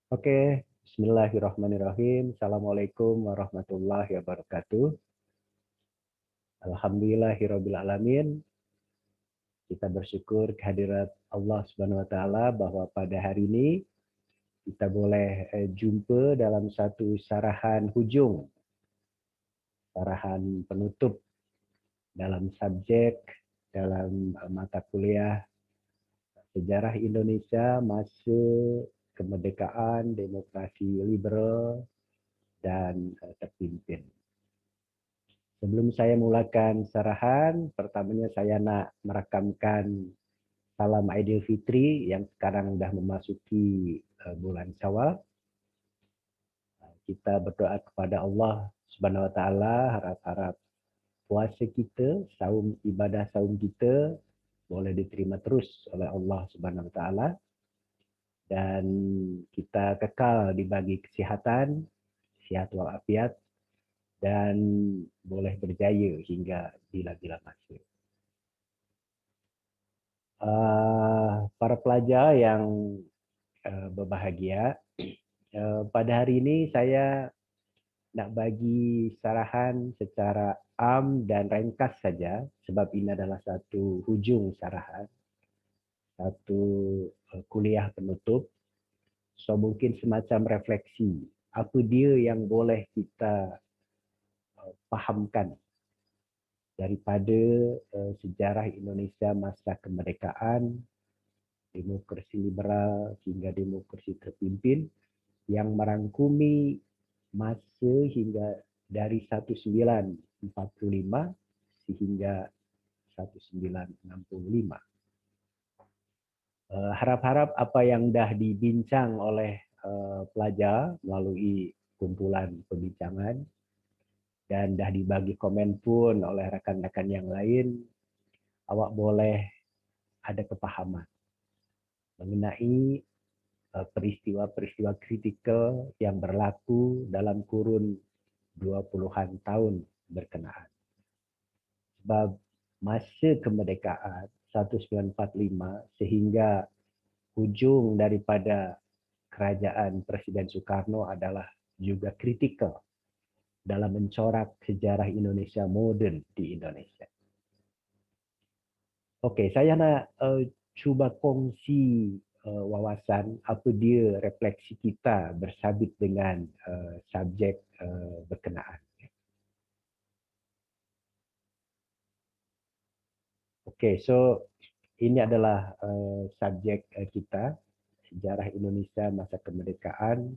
Oke, Bismillahirrahmanirrahim. Assalamualaikum warahmatullahi wabarakatuh. Alhamdulillahirrabbilalamin. Kita bersyukur kehadirat Allah Subhanahu wa taala bahwa pada hari ini kita boleh jumpa dalam satu sarahan hujung, sarahan penutup dalam subjek dalam mata kuliah Sejarah Indonesia masa kemerdekaan, demokrasi liberal dan terpimpin. Sebelum saya mulakan sarahan, pertamanya saya nak merakamkan salam Aidilfitri yang sekarang dah memasuki bulan Syawal. Kita berdoa kepada Allah Subhanahu wa taala, harap-harap puasa kita, ibadah saum kita boleh diterima terus oleh Allah Subhanahu wa taala dan kita kekal dibagi kesihatan, sihat walafiat dan boleh berjaya hingga bila-bila masa. Para pelajar yang berbahagia, pada hari ini saya nak bagi sarahan secara am dan ringkas saja sebab ini adalah satu hujung sarahan, satu kuliah penutup. So mungkin semacam refleksi apa dia yang boleh kita fahamkan daripada sejarah Indonesia masa kemerdekaan, demokrasi liberal hingga demokrasi terpimpin yang merangkumi masa hingga dari 1945 sehingga 1965. Harap-harap apa yang dah dibincang oleh pelajar melalui kumpulan perbincangan dan dah dibagi komen pun oleh rakan-rakan yang lain, awak boleh ada kepahaman mengenai peristiwa-peristiwa kritikal yang berlaku dalam kurun 20-an tahun berkenaan. Sebab masa kemerdekaan 1945 sehingga hujung daripada kerajaan Presiden Soekarno adalah juga kritikal dalam mencorak sejarah Indonesia moden di Indonesia. Okey, saya nak cuba kongsi wawasan apa dia refleksi kita bersabit dengan subjek berkenaan. Okey, so ini adalah subjek kita, sejarah Indonesia masa kemerdekaan,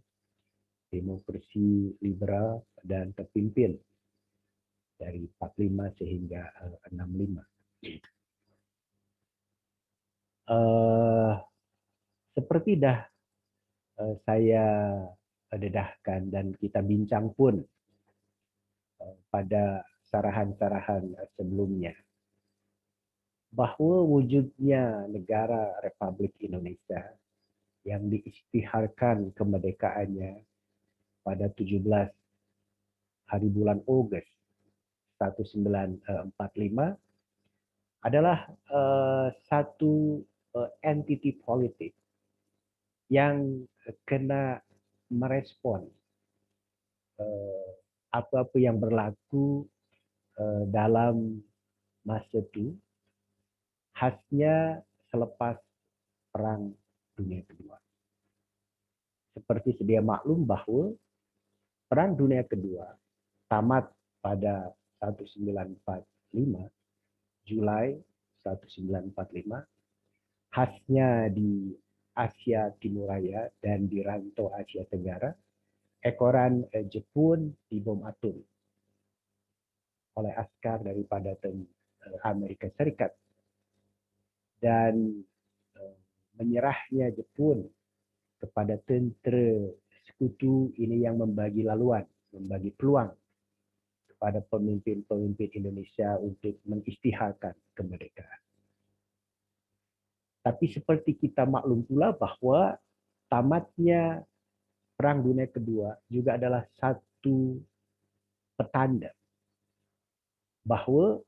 demokrasi liberal dan terpimpin dari 45 sehingga 65. Seperti dah saya dedahkan dan kita bincang pun pada sarahan-sarahan sebelumnya, bahawa wujudnya negara Republik Indonesia yang diisytiharkan kemerdekaannya pada 17 hari bulan Ogos 1945 adalah satu entiti politik yang kena merespon apa-apa yang berlaku dalam masa itu, khasnya selepas Perang Dunia Kedua. Seperti sedia maklum bahawa Perang Dunia Kedua tamat pada 1945, Julai 1945, khasnya di Asia Timur Raya dan di rantau Asia Tenggara, ekoran Jepun dibom atom oleh askar daripada Amerika Serikat. Dan menyerahnya Jepun kepada tentera sekutu ini yang membagi laluan, membagi peluang kepada pemimpin-pemimpin Indonesia untuk mengisytiharkan kemerdekaan. Tapi seperti kita maklum pula bahawa tamatnya Perang Dunia Kedua juga adalah satu petanda bahawa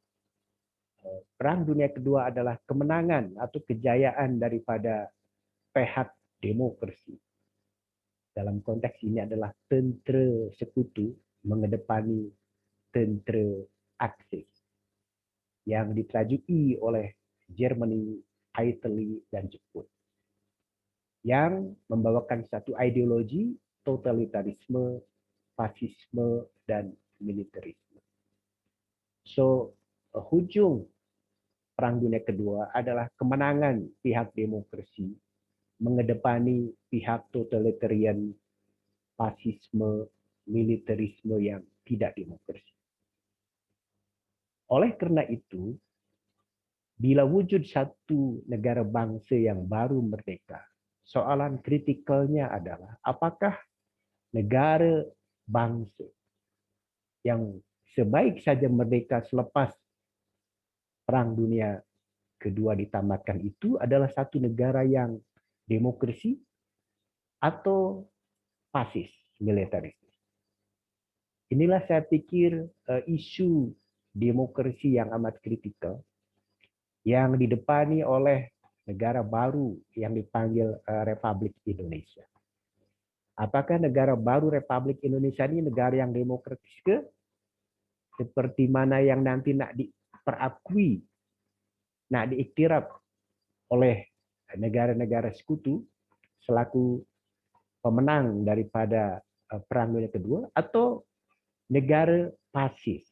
Perang Dunia Kedua adalah kemenangan atau kejayaan daripada pihak demokrasi. dalam konteks ini adalah tentera sekutu mengedepankan tentera Aksis yang diterajui oleh Germany, Italy, dan Jepun, yang membawakan satu ideologi totalitarisme, fasisme, dan militerisme. So, hujung Perang Dunia Kedua adalah kemenangan pihak demokrasi mengedepankan pihak totalitarian, fasisme, militerisme yang tidak demokrasi. Oleh karena itu, bila wujud satu negara bangsa yang baru merdeka, soalan kritikalnya adalah apakah negara bangsa yang sebaik saja merdeka selepas Perang Dunia Kedua ditamatkan itu adalah satu negara yang demokrasi atau fasis, militeris. Inilah saya pikir isu demokrasi yang amat kritikal yang didepani oleh negara baru yang dipanggil Republik Indonesia. Apakah negara baru Republik Indonesia ini negara yang demokratis ke? Seperti mana yang nanti nak diperakui, nak diiktiraf oleh negara-negara sekutu selaku pemenang daripada Perang Dunia Kedua, atau negara fasis,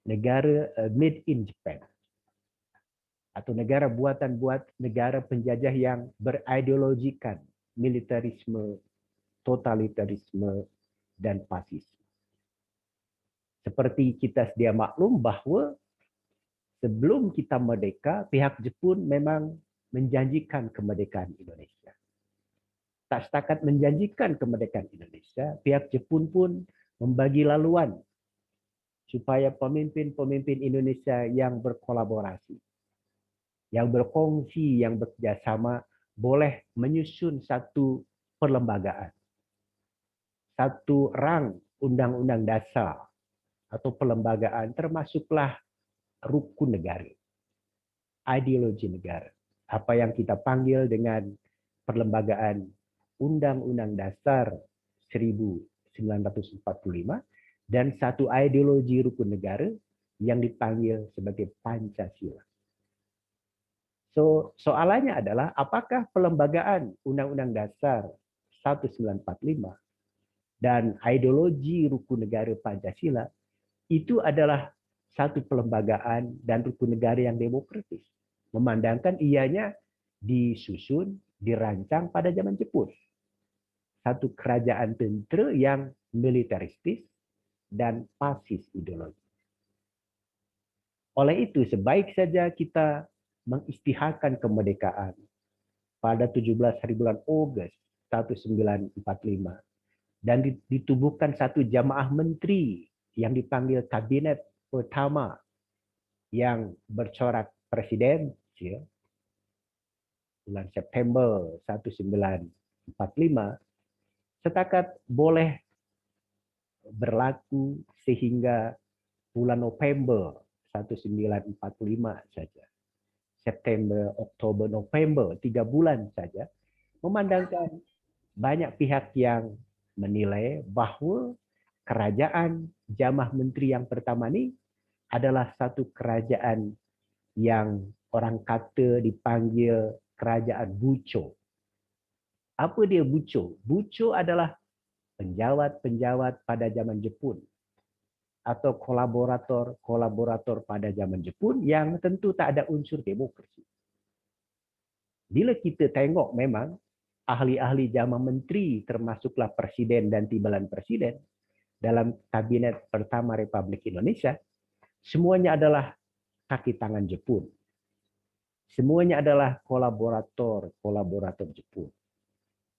negara made in Japan, atau negara buatan negara penjajah yang berideologikan militerisme, totalitarisme, dan fasisme. Seperti kita sedia maklum bahwa sebelum kita merdeka, pihak Jepun memang menjanjikan kemerdekaan Indonesia. Tak setakat menjanjikan kemerdekaan Indonesia, pihak Jepun pun membagi laluan supaya pemimpin-pemimpin Indonesia yang berkolaborasi, yang berkongsi, yang bekerjasama, boleh menyusun satu perlembagaan, satu rang undang-undang dasar atau perlembagaan, termasuklah rukun negara, ideologi negara, apa yang kita panggil dengan perlembagaan Undang-Undang Dasar 1945, dan satu ideologi rukun negara yang dipanggil sebagai Pancasila. So, soalannya adalah apakah perlembagaan Undang-Undang Dasar 1945 dan ideologi rukun negara Pancasila itu adalah satu perlembagaan dan rukun negara yang demokratis, memandangkan ianya disusun, dirancang pada zaman Jepun. Satu kerajaan tentera yang militeristis dan fasis ideologi. Oleh itu, sebaik saja kita mengisytiharkan kemerdekaan pada 17 hari bulan Ogos 1945 dan ditubuhkan satu jamaah menteri yang dipanggil kabinet pertama yang bercorak presiden, bulan September 1945, setakat boleh berlaku sehingga bulan November 1945 saja. September, Oktober, November, 3 bulan saja, memandangkan banyak pihak yang menilai bahwa kerajaan Jamaah Menteri yang pertama ini adalah satu kerajaan yang orang kata dipanggil kerajaan buco. Apa dia buco? Buco adalah penjawat-penjawat pada zaman Jepun atau kolaborator pada zaman Jepun yang tentu tak ada unsur demokrasi. Bila kita tengok memang ahli-ahli jamaah menteri termasuklah presiden dan timbalan presiden dalam kabinet pertama Republik Indonesia, semuanya adalah kaki tangan Jepun. Semuanya adalah kolaborator Jepun.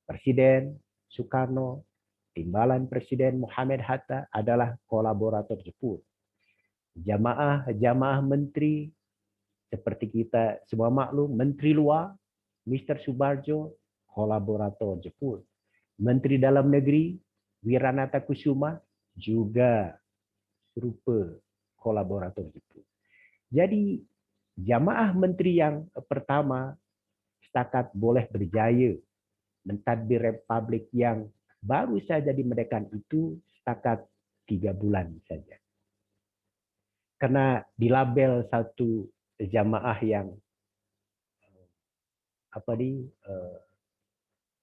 Presiden Soekarno, timbalan Presiden Muhammad Hatta adalah kolaborator Jepun. Jamaah menteri seperti kita semua maklum, Menteri Luar, Mr. Subarjo, kolaborator Jepun. Menteri Dalam Negeri, Wiranata Kusuma, juga serupa kolaborator Jepun. Jadi, jamaah menteri yang pertama setakat boleh berjaya mentadbir republik yang baru saja dimerdekakan itu setakat 3 bulan saja. Karena dilabel satu jamaah yang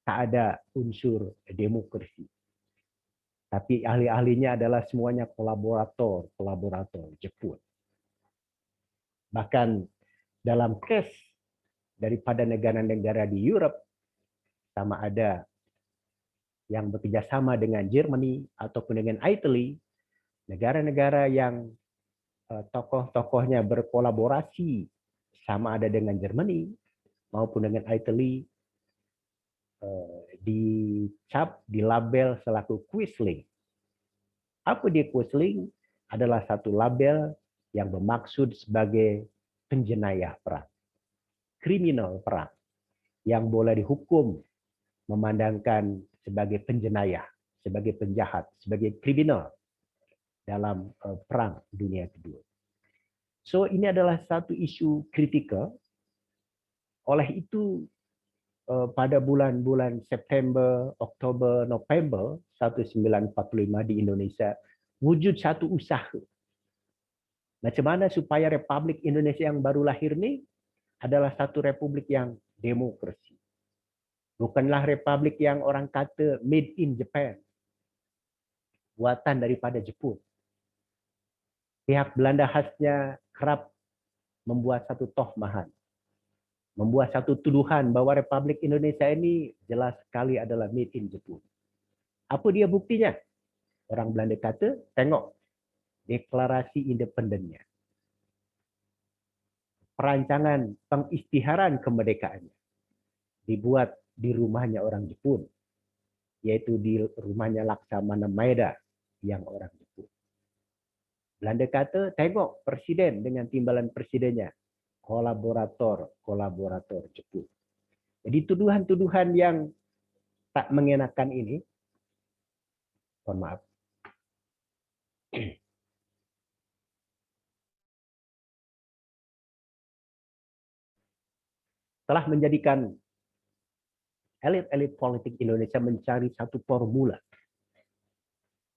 tak ada unsur demokrasi. Tapi ahli-ahlinya adalah semuanya kolaborator Jepun. Bahkan dalam kes daripada negara-negara di Europe, sama ada yang bekerja sama dengan Germany ataupun dengan Italy, negara-negara yang tokoh-tokohnya berkolaborasi sama ada dengan Germany maupun dengan Italy, dicap, dilabel selaku Quisling. Apa dia Quisling? Adalah satu label yang bermaksud sebagai penjenayah perang, kriminal perang, yang boleh dihukum memandangkan sebagai penjenayah, sebagai penjahat, sebagai kriminal dalam perang dunia kedua. So ini adalah satu isu kritikal. Oleh itu pada bulan-bulan September, Oktober, November 1945 di Indonesia wujud satu usaha. Macam mana supaya Republik Indonesia yang baru lahir ini adalah satu republik yang demokrasi. Bukanlah republik yang orang kata made in Japan, buatan daripada Jepun. Pihak Belanda khasnya kerap membuat satu tohmahan, membuat satu tuduhan bahwa Republik Indonesia ini jelas sekali adalah made in Jepun. Apa dia buktinya? Orang Belanda kata, tengok deklarasi independennya. Perancangan pengisytiharan kemerdekaannya dibuat di rumahnya orang Jepun, yaitu di rumahnya Laksamana Maeda yang orang Jepun. Belanda kata, tengok presiden dengan timbalan presidennya, kolaborator Jepun. Jadi tuduhan-tuduhan yang tak mengenakan ini, mohon maaf, telah menjadikan elit-elit politik Indonesia mencari satu formula,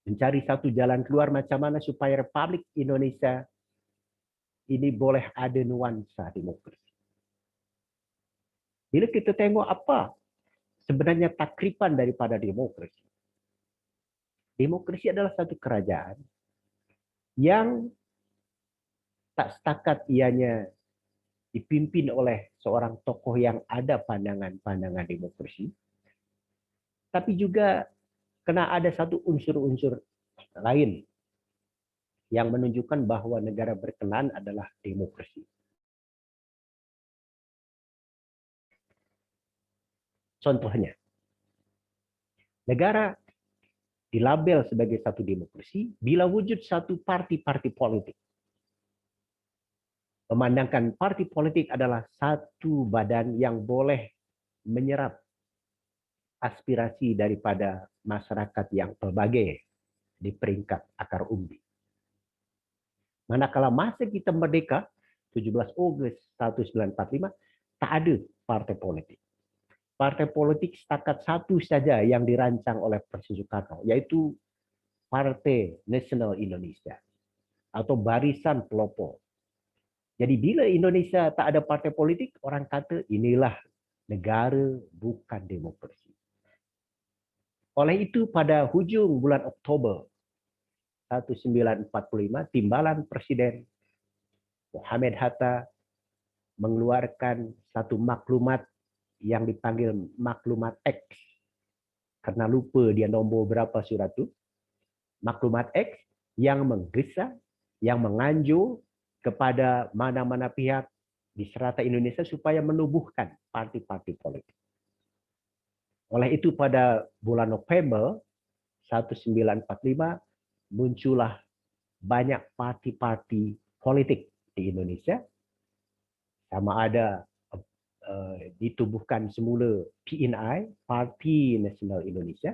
mencari satu jalan keluar macam mana supaya Republik Indonesia ini boleh ada nuansa demokrasi. Bila kita tengok apa sebenarnya takripan daripada demokrasi. Demokrasi adalah satu kerajaan yang tak setakat ianya dipimpin oleh seorang tokoh yang ada pandangan-pandangan demokrasi, tapi juga kena ada satu unsur-unsur lain yang menunjukkan bahwa negara berkenan adalah demokrasi. Contohnya, negara dilabel sebagai satu demokrasi bila wujud satu parti-parti politik. Memandangkan parti politik adalah satu badan yang boleh menyerap aspirasi daripada masyarakat yang berbagai di peringkat akar umbi. Manakala masa kita merdeka, 17 Ogos 1945, tak ada partai politik. Partai politik setakat satu saja yang dirancang oleh Presiden Soekarno, yaitu Partai Nasional Indonesia atau Barisan Pelopor. Jadi bila Indonesia tak ada partai politik, orang kata inilah negara bukan demokrasi. Oleh itu pada hujung bulan Oktober 1945, timbalan Presiden Muhammad Hatta mengeluarkan satu maklumat yang dipanggil Maklumat X. Karena lupa dia nombor berapa surat itu. Maklumat X yang menggesa, yang menganjur kepada mana-mana pihak di serata Indonesia supaya menubuhkan parti-parti politik. Oleh itu pada bulan November 1945 muncullah banyak parti-parti politik di Indonesia. Sama ada ditubuhkan semula PNI, Parti Nasional Indonesia.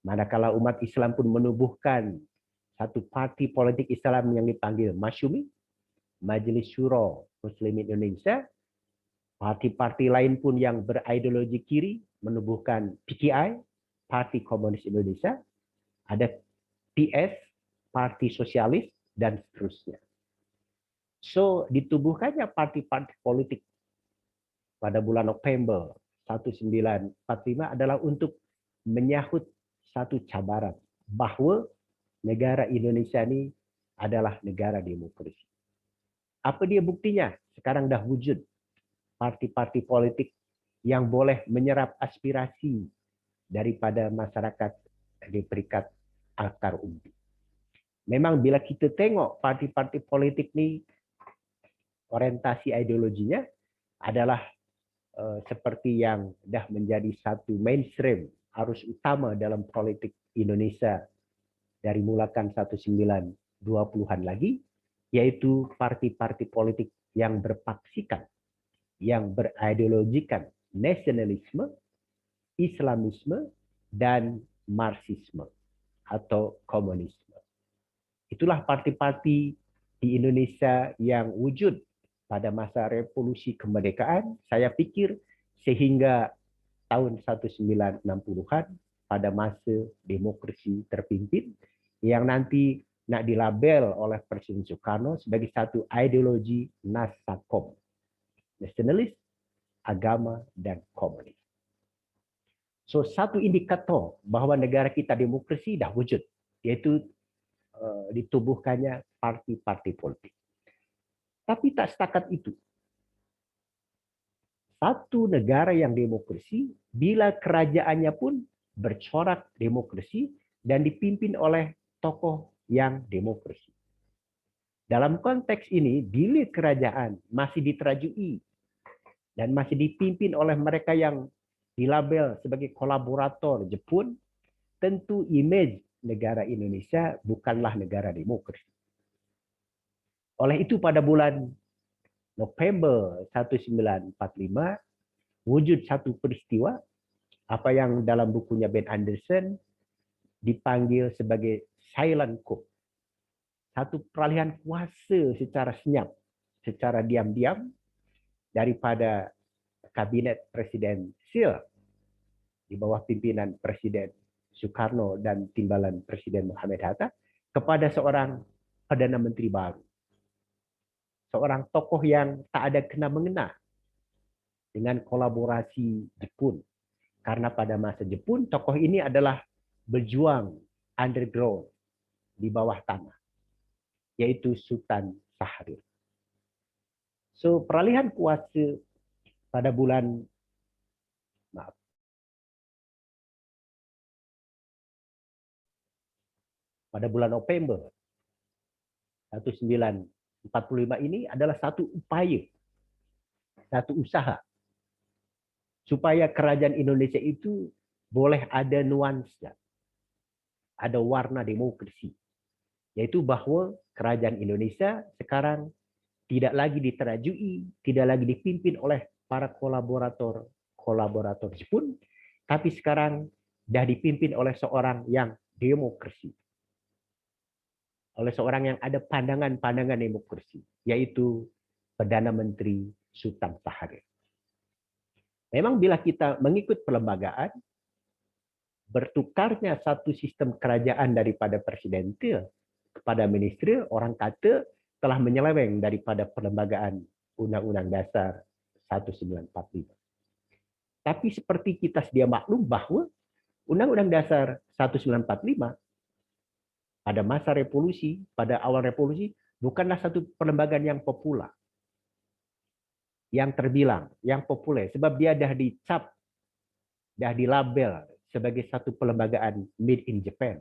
Manakala umat Islam pun menubuhkan satu parti politik Islam yang dipanggil Masyumi, Majelis Syuro Muslimin Indonesia. Parti-parti lain pun yang berideologi kiri menubuhkan PKI, Parti Komunis Indonesia, ada PS, Parti Sosialis, dan seterusnya. So, ditubuhkannya parti-parti politik pada bulan November 1945 adalah untuk menyahut satu cabaran bahwa negara Indonesia ini adalah negara demokrasi. Apa dia buktinya? Sekarang dah wujud parti-parti politik yang boleh menyerap aspirasi daripada masyarakat di peringkat akar umbi. Memang bila kita tengok parti-parti politik ni, orientasi ideologinya adalah seperti yang dah menjadi satu mainstream arus utama dalam politik Indonesia dari mulakan 1920-an lagi, yaitu parti-parti politik yang berpaksikan, yang berideologikan nasionalisme, Islamisme, dan Marxisme atau komunisme. Itulah parti-parti di Indonesia yang wujud pada masa revolusi kemerdekaan, saya pikir sehingga tahun 1960-an pada masa demokrasi terpimpin yang nanti nak dilabel oleh Presiden Soekarno sebagai satu ideologi Nasakom, nasionalis, agama, dan komunis. So, satu indikator bahawa negara kita demokrasi dah wujud, yaitu ditubuhkannya parti-parti politik. Tapi tak setakat itu. Satu negara yang demokrasi, bila kerajaannya pun bercorak demokrasi dan dipimpin oleh tokoh yang demokrasi. Dalam konteks ini, bila kerajaan masih diterajui dan masih dipimpin oleh mereka yang dilabel sebagai kolaborator Jepun, tentu imej negara Indonesia bukanlah negara demokrasi. Oleh itu pada bulan November 1945 wujud satu peristiwa apa yang dalam bukunya Ben Anderson dipanggil sebagai silent coup. Satu peralihan kuasa secara senyap, secara diam-diam daripada kabinet presidensial di bawah pimpinan Presiden Soekarno dan timbalan Presiden Muhammad Hatta kepada seorang Perdana Menteri baru. Seorang tokoh yang tak ada kena mengena dengan kolaborasi Jepun. Karena pada masa Jepun, tokoh ini adalah berjuang underground di bawah tanah, yaitu Sultan Syahrir. So, peralihan kuasa pada bulan November 1945 ini adalah satu upaya, satu usaha supaya kerajaan Indonesia itu boleh ada nuansa, ada warna demokrasi, yaitu bahawa kerajaan Indonesia sekarang tidak lagi diterajui, tidak lagi dipimpin oleh para kolaborator Jepun, tapi sekarang dah dipimpin oleh seorang yang demokrasi, oleh seorang yang ada pandangan-pandangan demokrasi, yaitu Perdana Menteri Sultan Syahrir. Memang bila kita mengikut perlembagaan, bertukarnya satu sistem kerajaan daripada presidensial kepada ministerial, orang kata telah menyeleweng daripada perlembagaan Undang-Undang Dasar 1945. Tapi seperti kita sedia maklum bahawa Undang-Undang Dasar 1945 pada masa revolusi, pada awal revolusi, bukanlah satu perlembagaan yang populer, yang terbilang, yang populer. Sebab dia dah dicap, dah dilabel sebagai satu perlembagaan made in Japan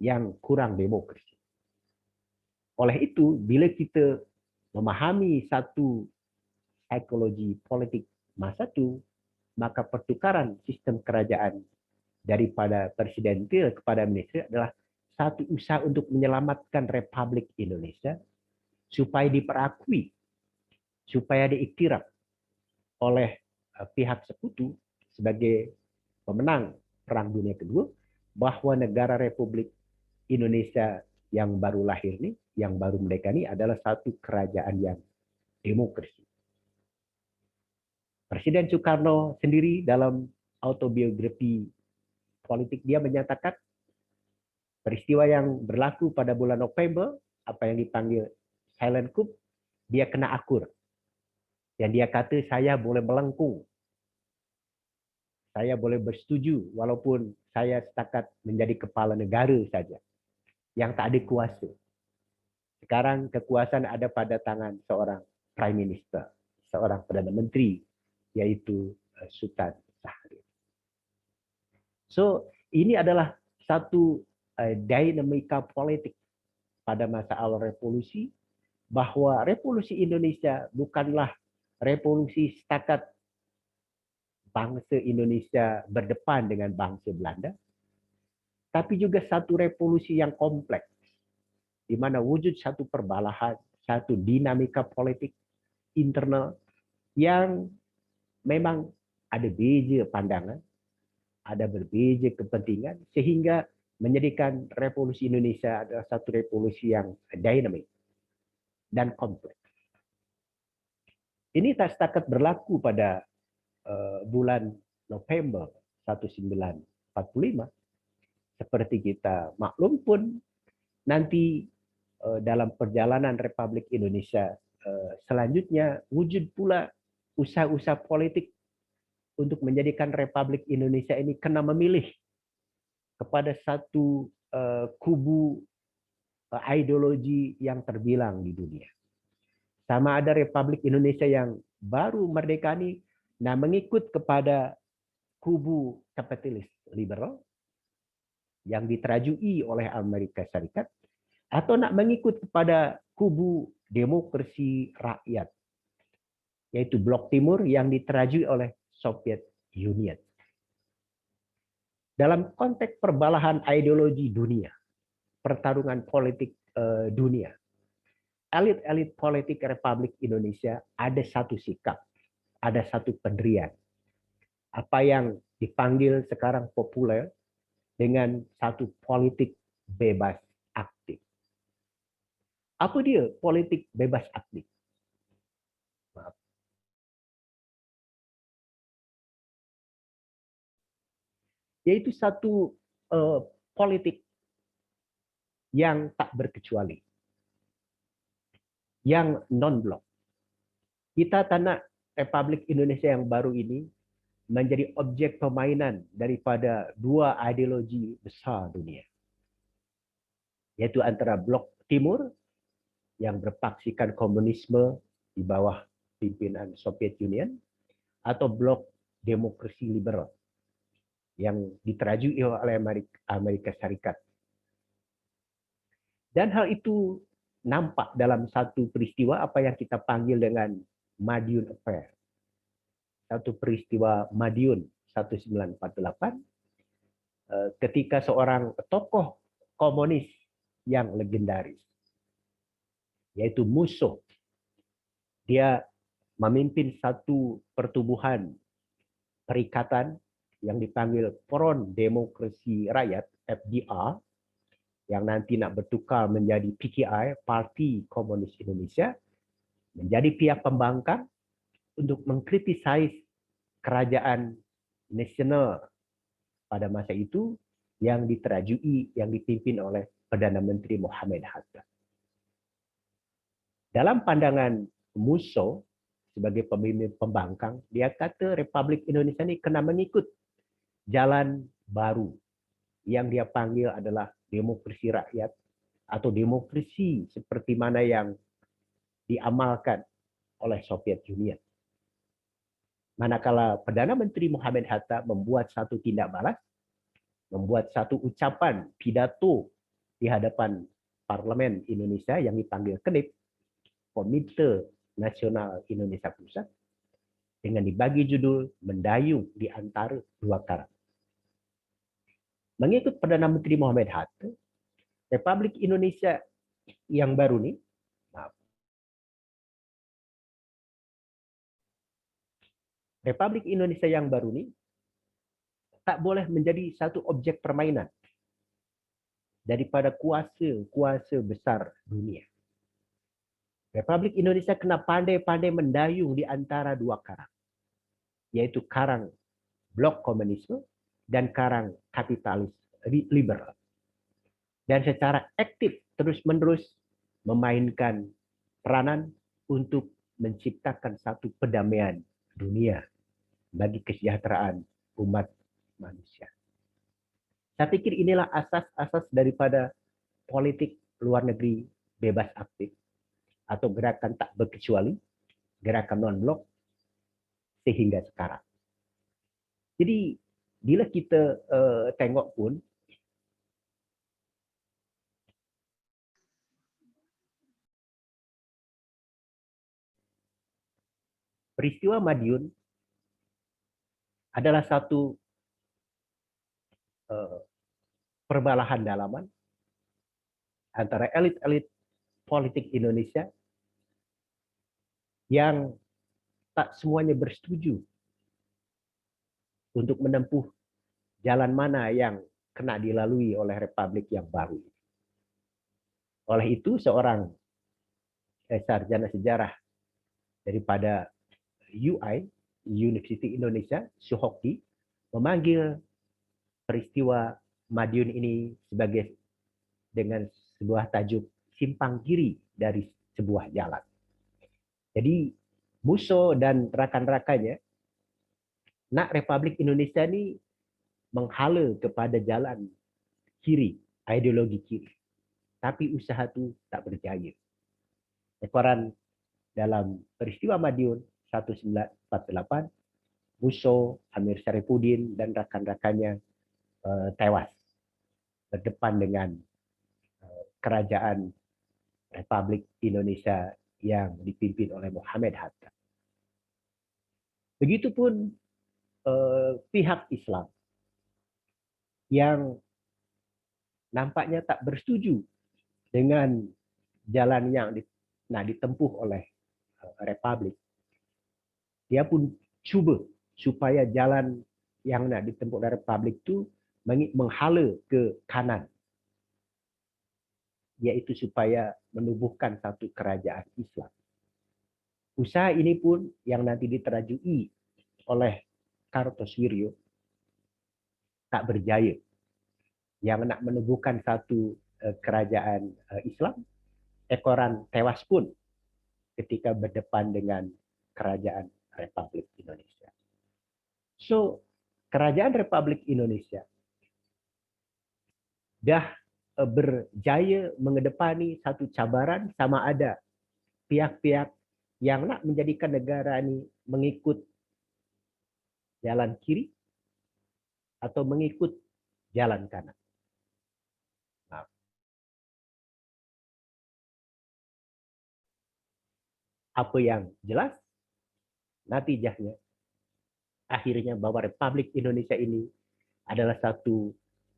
yang kurang demokrasi. Oleh itu, bila kita memahami satu psikologi politik masa itu, maka pertukaran sistem kerajaan daripada presidensial kepada ministerial adalah satu usaha untuk menyelamatkan Republik Indonesia supaya diperakui, supaya diiktiraf oleh pihak sekutu sebagai pemenang Perang Dunia Kedua, bahwa negara Republik Indonesia yang baru lahir ini, yang baru merdeka ini adalah satu kerajaan yang demokrasi. Presiden Soekarno sendiri dalam autobiografi politik dia menyatakan peristiwa yang berlaku pada bulan November, apa yang dipanggil silent coup, dia kena akur. Dan dia kata, saya boleh melengkung. Saya boleh bersetuju walaupun saya setakat menjadi kepala negara saja yang tak ada kuasa. Sekarang kekuasaan ada pada tangan seorang Prime Minister, seorang Perdana Menteri, yaitu Sultan Syahrir. So, ini adalah satu dinamika politik pada masa awal revolusi, bahwa revolusi Indonesia bukanlah revolusi setakat bangsa Indonesia berdepan dengan bangsa Belanda, tapi juga satu revolusi yang kompleks, di mana wujud satu perbalahan, satu dinamika politik internal yang memang ada beza pandangan, ada berbeza kepentingan, sehingga menjadikan revolusi Indonesia adalah satu revolusi yang dinamik dan kompleks. Ini tak setakat berlaku pada bulan November 1945, seperti kita maklum pun nanti dalam perjalanan Republik Indonesia selanjutnya wujud pula usaha-usaha politik untuk menjadikan Republik Indonesia ini kena memilih kepada satu kubu ideologi yang terbilang di dunia. Sama ada Republik Indonesia yang baru merdeka ini mengikut kepada kubu kapitalis liberal yang diterajui oleh Amerika Serikat, atau nak mengikut kepada kubu demokrasi rakyat, yaitu Blok Timur yang diterajui oleh Soviet Union. Dalam konteks perbalahan ideologi dunia, pertarungan politik dunia, elit-elit politik Republik Indonesia ada satu sikap, ada satu pendirian. Apa yang dipanggil sekarang populer dengan satu politik bebas aktif. Apa dia politik bebas aktif? Maaf. Yaitu satu politik yang tak berkecuali, yang non-blok. Kita tak nak Republik Indonesia yang baru ini menjadi objek permainan daripada dua ideologi besar dunia, yaitu antara Blok Timur yang berpaksikan komunisme di bawah pimpinan Soviet Union, atau Blok Demokrasi Liberal yang diterajui oleh Amerika Serikat. Dan hal itu nampak dalam satu peristiwa apa yang kita panggil dengan Madiun Affair. Satu peristiwa Madiun 1948, ketika seorang tokoh komunis yang legendaris, yaitu Musso, dia memimpin satu pertubuhan perikatan yang dipanggil Front Demokrasi Rakyat, FDR, yang nanti nak bertukar menjadi PKI, Parti Komunis Indonesia, menjadi pihak pembangkang untuk mengkritisasi kerajaan nasional pada masa itu yang diterajui, yang dipimpin oleh Perdana Menteri Muhammad Hatta. Dalam pandangan Musso sebagai pemimpin pembangkang, dia kata Republik Indonesia ini kena mengikut jalan baru yang dia panggil adalah demokrasi rakyat atau demokrasi seperti mana yang diamalkan oleh Soviet Union. Manakala Perdana Menteri Muhammad Hatta membuat satu tindak balas, membuat satu ucapan pidato di hadapan Parlemen Indonesia yang dipanggil KNIP, Komite Nasional Indonesia Pusat, dengan dibagi judul Mendayung di Antara Dua Karang. Mengikut Perdana Menteri Muhammad Hatta, Republik Indonesia yang baru ini, Republik Indonesia yang baru ini tak boleh menjadi satu objek permainan daripada kuasa-kuasa besar dunia. Republik Indonesia kena pandai-pandai mendayung di antara dua karang, yaitu karang blok komunisme dan karang kapitalis liberal. Dan secara aktif terus-menerus memainkan peranan untuk menciptakan satu perdamaian dunia bagi kesejahteraan umat manusia. Saya pikir inilah asas-asas daripada politik luar negeri bebas aktif atau gerakan tak berkecuali, gerakan non-blok sehingga sekarang. Jadi bila kita tengok pun, peristiwa Madiun adalah satu perbalahan dalaman antara elit-elit politik Indonesia yang tak semuanya bersetuju untuk menempuh jalan mana yang kena dilalui oleh Republik yang baru. Oleh itu, seorang sarjana sejarah daripada UI, University Indonesia, Suhoki, memanggil peristiwa Madiun ini sebagai dengan sebuah tajuk simpang kiri dari sebuah jalan. Jadi Musso dan rakan-rakannya nak Republik Indonesia ini menghala kepada jalan kiri, ideologi kiri. Tapi usaha itu tak berjaya. Ekoran dalam peristiwa Madiun 1948, Musso, Amir Syarifuddin, dan rakan-rakannya tewas berdepan dengan kerajaan Republik Indonesia yang dipimpin oleh Muhammad Hatta. Begitupun pihak Islam yang nampaknya tak bersetuju dengan jalan yang ditempuh oleh Republik. Dia pun cuba supaya jalan yang nak ditempuh oleh Republik itu menghala ke kanan, yaitu supaya menubuhkan satu kerajaan Islam. Usaha ini pun yang nanti diterajui oleh Kartosuwiryo tak berjaya. Yang nak menubuhkan satu kerajaan Islam, Ekoran tewas pun ketika berdepan dengan kerajaan Republik Indonesia. So, kerajaan Republik Indonesia dah berjaya menghadapani satu cabaran sama ada pihak-pihak yang nak menjadikan negara ini mengikut jalan kiri atau mengikut jalan kanan. Nah, apa yang jelas, natijahnya akhirnya bahwa Republik Indonesia ini adalah satu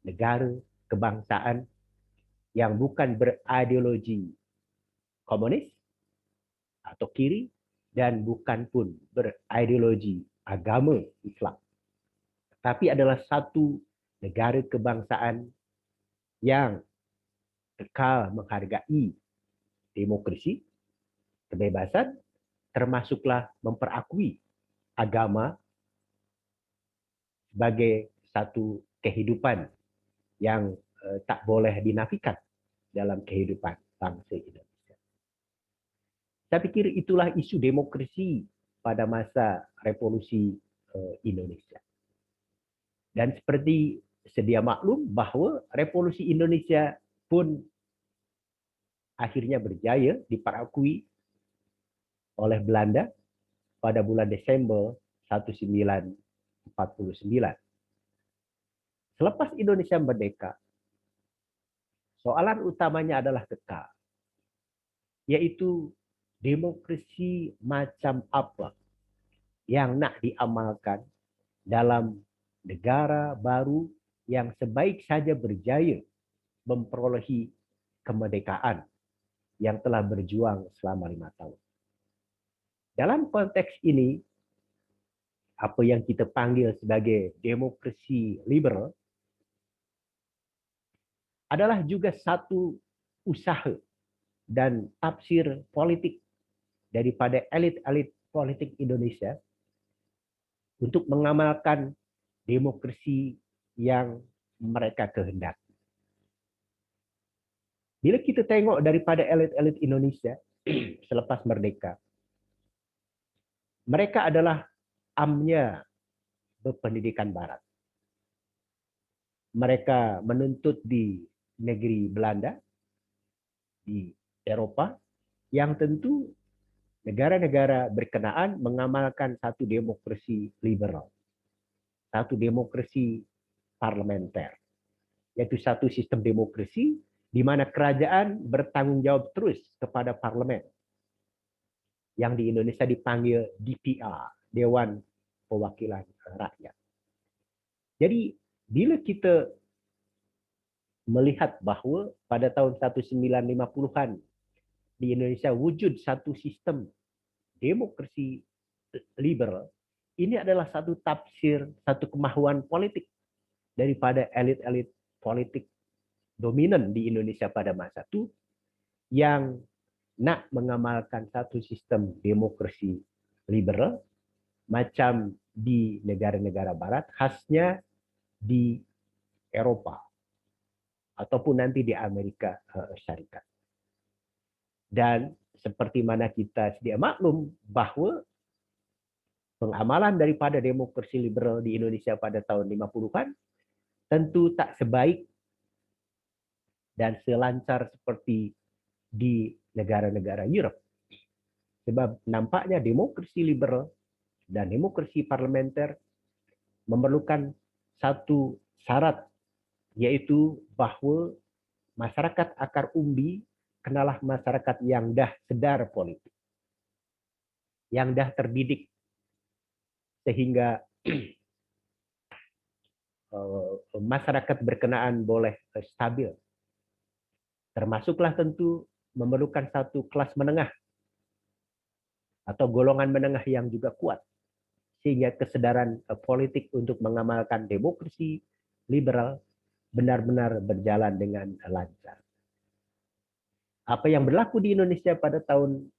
negara kebangsaan yang bukan berideologi komunis atau kiri dan bukan pun berideologi agama Islam. Tapi adalah satu negara kebangsaan yang kekal menghargai demokrasi, kebebasan, termasuklah memperakui agama sebagai satu kehidupan yang tak boleh dinafikan dalam kehidupan bangsa Indonesia. Saya pikir itulah isu demokrasi pada masa revolusi Indonesia. Dan seperti sedia maklum bahawa revolusi Indonesia pun akhirnya berjaya diperakui oleh Belanda pada bulan Desember 1949. Selepas Indonesia merdeka, soalan utamanya adalah kekal, yaitu demokrasi macam apa yang nak diamalkan dalam negara baru yang sebaik saja berjaya memperolehi kemerdekaan yang telah berjuang selama 5 tahun. Dalam konteks ini, apa yang kita panggil sebagai demokrasi liberal adalah juga satu usaha dan tafsir politik daripada elit-elit politik Indonesia untuk mengamalkan demokrasi yang mereka kehendaki. Bila kita tengok daripada elit-elit Indonesia selepas merdeka, mereka adalah amnya berpendidikan barat. Mereka menuntut di negeri Belanda, di Eropa, yang tentu negara-negara berkenaan mengamalkan satu demokrasi liberal, satu demokrasi parlementer, yaitu satu sistem demokrasi di mana kerajaan bertanggung jawab terus kepada parlemen, yang di Indonesia dipanggil DPR, Dewan Perwakilan Rakyat. Jadi bila kita melihat bahawa pada tahun 1950-an di Indonesia wujud satu sistem demokrasi liberal, ini adalah satu tafsir, satu kemahuan politik daripada elit-elit politik dominan di Indonesia pada masa itu yang nak mengamalkan satu sistem demokrasi liberal macam di negara-negara barat, khasnya di Eropa ataupun nanti di Amerika Syarikat. Dan seperti mana kita sedia maklum bahawa pengamalan daripada demokrasi liberal di Indonesia pada tahun 50-an tentu tak sebaik dan selancar seperti di negara-negara Europe. Sebab nampaknya demokrasi liberal dan demokrasi parlementer memerlukan satu syarat, yaitu bahawa masyarakat akar umbi kenalah masyarakat yang dah sedar politik, yang dah terdidik, sehingga masyarakat berkenaan boleh stabil. Termasuklah tentu memerlukan satu kelas menengah atau golongan menengah yang juga kuat, sehingga kesedaran politik untuk mengamalkan demokrasi liberal benar-benar berjalan dengan lancar. Apa yang berlaku di Indonesia pada tahun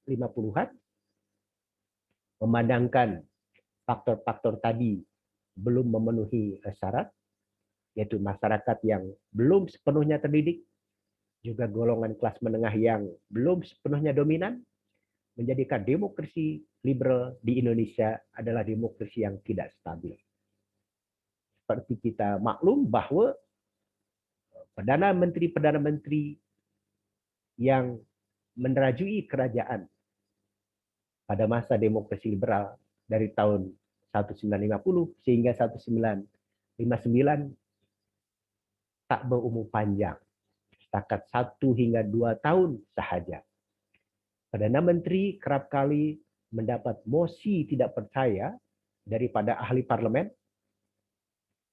50-an memandangkan faktor-faktor tadi belum memenuhi syarat, yaitu masyarakat yang belum sepenuhnya terdidik, juga golongan kelas menengah yang belum sepenuhnya dominan, menjadikan demokrasi liberal di Indonesia adalah demokrasi yang tidak stabil. Seperti kita maklum bahawa Perdana Menteri yang menerajui kerajaan pada masa demokrasi liberal dari tahun 1950 sehingga 1959 tak berumur panjang, setakat 1 hingga 2 tahun sahaja. Perdana Menteri kerap kali mendapat mosi tidak percaya daripada ahli parlemen,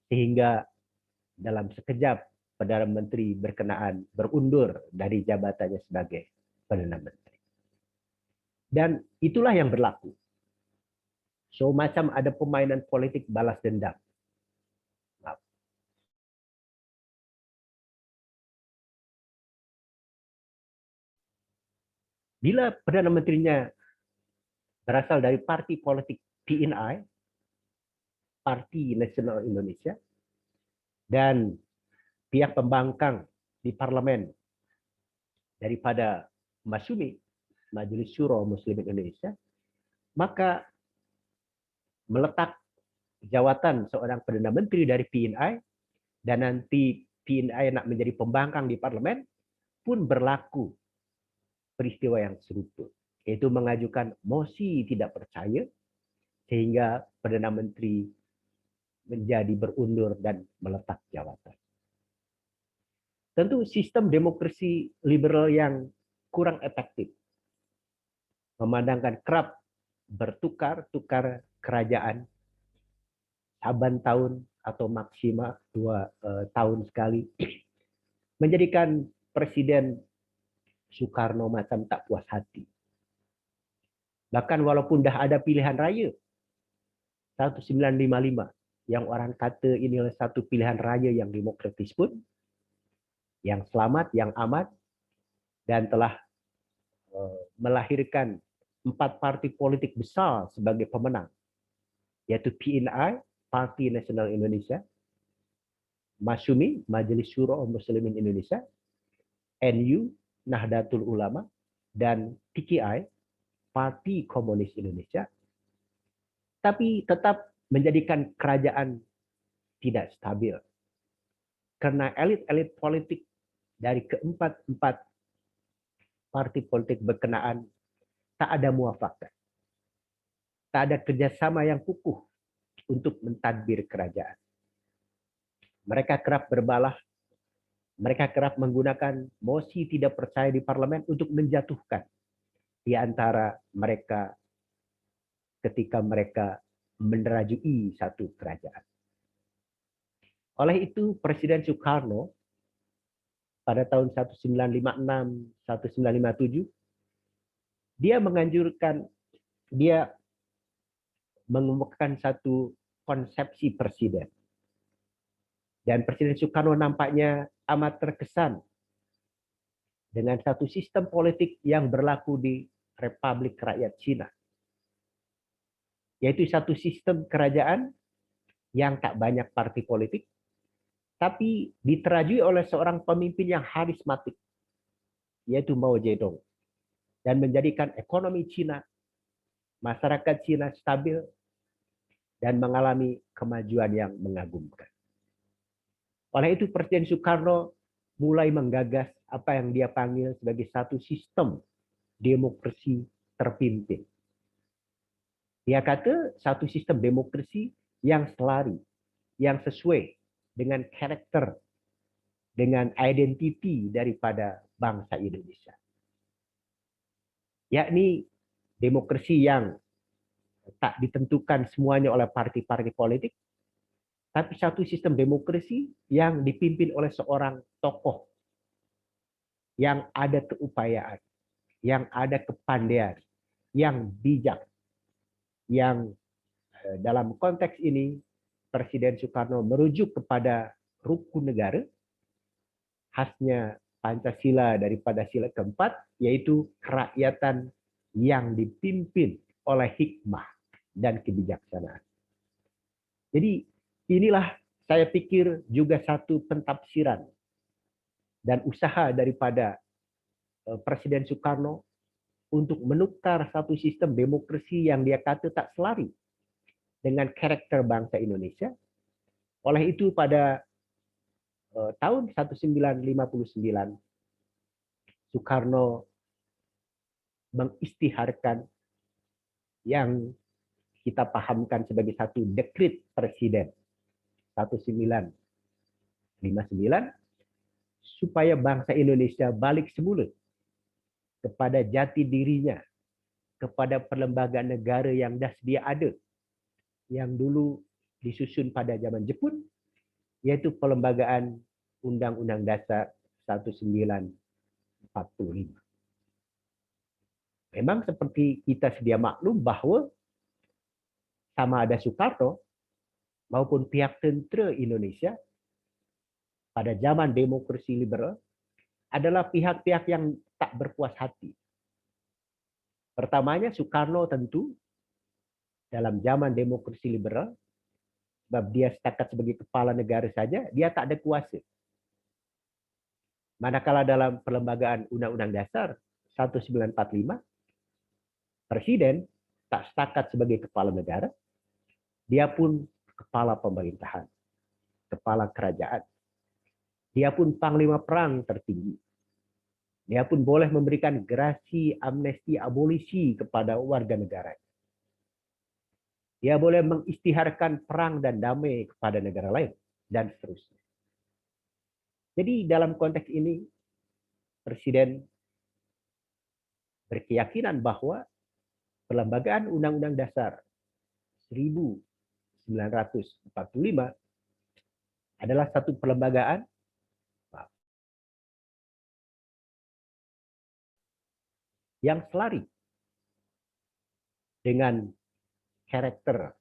sehingga dalam sekejap Perdana Menteri berkenaan berundur dari jabatannya sebagai Perdana Menteri. Dan itulah yang berlaku. So macam ada permainan politik balas dendam. Bila Perdana Menterinya berasal dari parti politik PNI, Parti Nasional Indonesia, dan pihak pembangkang di parlemen daripada MASUMI, Majelis Syuro Muslim Indonesia, maka meletak jawatan seorang Perdana Menteri dari PNI dan nanti PNI nak menjadi pembangkang di parlemen pun berlaku peristiwa yang serupa, yaitu mengajukan mosi tidak percaya sehingga Perdana Menteri menjadi berundur dan meletak jawatan. Tentu sistem demokrasi liberal yang kurang efektif, memandangkan kerap bertukar-tukar kerajaan saban tahun atau maksimal 2 tahun sekali, menjadikan Presiden Soekarno macam tak puas hati. Bahkan walaupun dah ada pilihan raya 1955 yang orang kata inilah satu pilihan raya yang demokratis pun, yang selamat, yang aman, dan telah melahirkan 4 parti politik besar sebagai pemenang, yaitu PNI, Parti Nasional Indonesia, Masyumi, Majelis Syuro Muslimin Indonesia, NU, Nahdlatul Ulama, dan PKI, Parti Komunis Indonesia, tapi tetap menjadikan kerajaan tidak stabil. Karena elit-elit politik dari keempat parti politik berkenaan tak ada muafakat. Tak ada kerjasama yang kukuh untuk mentadbir kerajaan. Mereka kerap berbalah, mereka kerap menggunakan mosi tidak percaya di parlemen untuk menjatuhkan di antara mereka ketika mereka menerajui satu kerajaan. Oleh itu, Presiden Soekarno pada tahun 1956, 1957, dia menganjurkan, dia mengemukakan satu konsepsi presiden. Dan Presiden Soekarno nampaknya amat terkesan dengan satu sistem politik yang berlaku di Republik Rakyat Cina. Yaitu satu sistem kerajaan yang tak banyak parti politik, tapi diterajui oleh seorang pemimpin yang karismatik, yaitu Mao Zedong, dan menjadikan ekonomi Cina, masyarakat Cina stabil, dan mengalami kemajuan yang mengagumkan. Oleh itu Presiden Soekarno mulai menggagas apa yang dia panggil sebagai satu sistem demokrasi terpimpin. Dia kata satu sistem demokrasi yang selari, yang sesuai dengan karakter, dengan identiti daripada bangsa Indonesia. Yakni demokrasi yang tak ditentukan semuanya oleh parti-parti politik, tapi satu sistem demokrasi yang dipimpin oleh seorang tokoh yang ada keupayaan, yang ada kepandaian, yang bijak, yang dalam konteks ini Presiden Soekarno merujuk kepada rukun negara, khasnya Pancasila daripada sila keempat, yaitu kerakyatan yang dipimpin oleh hikmah dan kebijaksanaan. Jadi inilah saya pikir juga satu pentafsiran dan usaha daripada Presiden Soekarno untuk menukar satu sistem demokrasi yang dia kata tak selari dengan karakter bangsa Indonesia. Oleh itu pada tahun 1959 Soekarno mengistiharkan yang kita pahamkan sebagai satu dekret presiden 1959 supaya bangsa Indonesia balik semula kepada jati dirinya, kepada perlembagaan negara yang dah sedia ada, yang dulu disusun pada zaman Jepun, yaitu perlembagaan Undang-Undang Dasar 1945. Memang seperti kita sedia maklum bahwa sama ada Soekarno maupun pihak tentera Indonesia pada zaman demokrasi liberal adalah pihak-pihak yang tak berpuas hati. Pertamanya Soekarno tentu dalam zaman demokrasi liberal, sebab dia setakat sebagai kepala negara saja, dia tak ada kuasa. Manakala dalam perlembagaan Undang-Undang Dasar 1945, Presiden tak setakat sebagai kepala negara, dia pun kepala pemerintahan, kepala kerajaan. Dia pun panglima perang tertinggi. Dia pun boleh memberikan gerasi, amnesti, abolisi kepada warga negara. Dia boleh mengistiharkan perang dan damai kepada negara lain, dan seterusnya. Jadi dalam konteks ini, Presiden berkeyakinan bahwa perlembagaan Undang-Undang Dasar 1945 adalah satu perlembagaan yang selari dengan karakter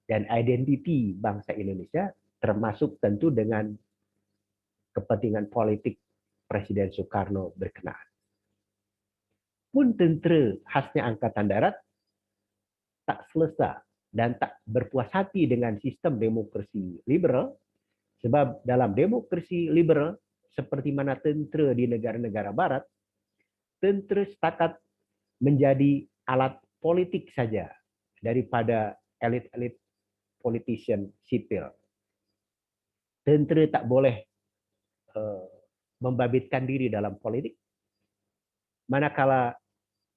dan identiti bangsa Indonesia, termasuk tentu dengan kepentingan politik Presiden Soekarno berkenaan. Pun tentera khasnya Angkatan Darat tak selesa dan tak berpuas hati dengan sistem demokrasi liberal, Sebab dalam demokrasi liberal, seperti mana tentera di negara-negara barat, tentera setakat menjadi alat politik saja daripada elit-elit politician sipil. Tentera tak boleh membabitkan diri dalam politik. Manakala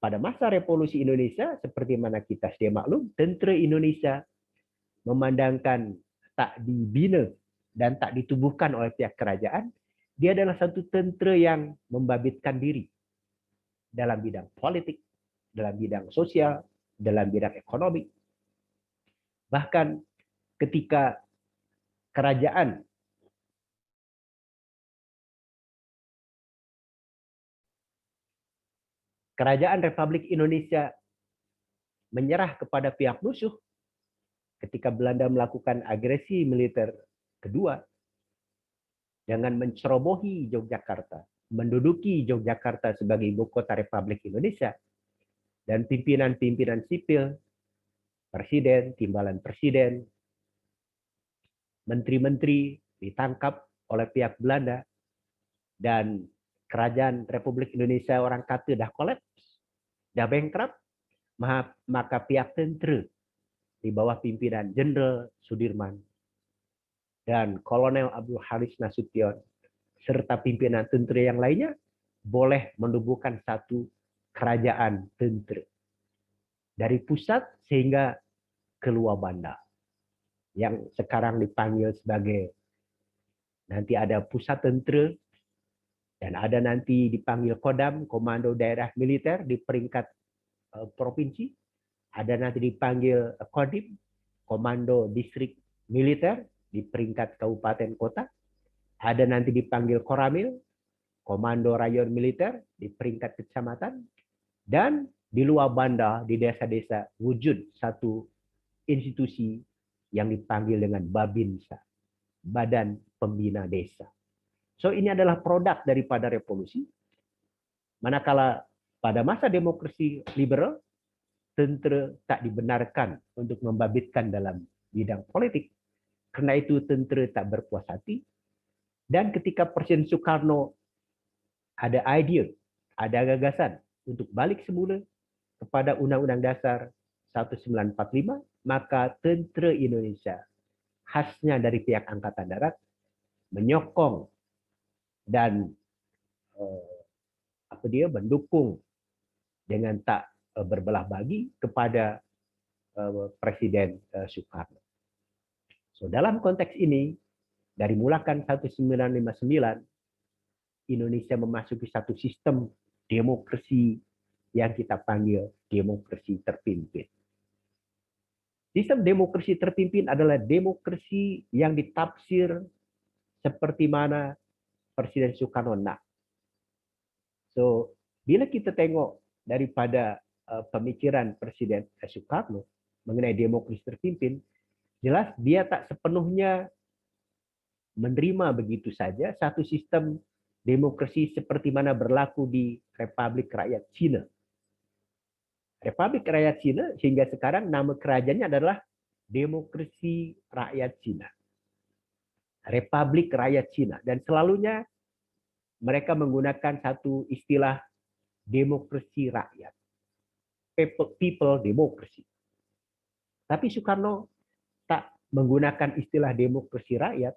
pada masa revolusi Indonesia, seperti mana kita sedia maklum, tentera Indonesia memandangkan tak dibina dan tak ditubuhkan oleh pihak kerajaan, dia adalah satu tentera yang membabitkan diri dalam bidang politik, dalam bidang sosial, dalam bidang ekonomi. Bahkan ketika kerajaan Republik Indonesia menyerah kepada pihak musuh ketika Belanda melakukan agresi militer kedua dengan mencerobohi Yogyakarta, menduduki Yogyakarta sebagai ibu kota Republik Indonesia, dan pimpinan-pimpinan sipil, presiden, timbalan presiden, menteri-menteri ditangkap oleh pihak Belanda, dan kerajaan Republik Indonesia orang kata dah kolaps, dah bankrupt, maka pihak tentera di bawah pimpinan Jenderal Sudirman dan Kolonel Abdul Haris Nasution serta pimpinan tentera yang lainnya boleh menubuhkan satu kerajaan tentera dari pusat sehingga ke luar bandar yang sekarang dipanggil sebagai, nanti ada pusat tentera dan ada nanti dipanggil Kodam, Komando Daerah Militer di peringkat provinsi, ada nanti dipanggil Kodim, Komando Distrik Militer di peringkat kabupaten kota, ada nanti dipanggil Koramil, Komando Rayon Militer di peringkat kecamatan, dan di luar bandar di desa-desa wujud satu institusi yang dipanggil dengan Babinsa, Badan Pembina Desa. So ini adalah produk daripada revolusi. Manakala pada masa demokrasi liberal, tentera tak dibenarkan untuk membabitkan dalam bidang politik. Karena itu tentera tak berpuas hati. Dan ketika Presiden Soekarno ada idea, ada gagasan untuk balik semula kepada Undang-Undang Dasar 1945, maka tentera Indonesia, khasnya dari pihak Angkatan Darat, menyokong dan mendukung dengan tak berbelah bagi kepada Presiden Soekarno. So dalam konteks ini, dari mulakan 1959, Indonesia memasuki satu sistem demokrasi yang kita panggil demokrasi terpimpin. Sistem demokrasi terpimpin adalah demokrasi yang ditafsir seperti mana Presiden Soekarno nak. So, bila kita tengok daripada pemikiran Presiden Soekarno mengenai demokrasi terpimpin, jelas dia tak sepenuhnya menerima begitu saja satu sistem demokrasi seperti mana berlaku di Republik Rakyat Cina. Republik Rakyat Cina sehingga sekarang nama kerajaannya adalah Demokrasi Rakyat Cina. Republik Rakyat Cina. Dan selalunya mereka menggunakan satu istilah demokrasi rakyat. People democracy. Tapi Soekarno tak menggunakan istilah demokrasi rakyat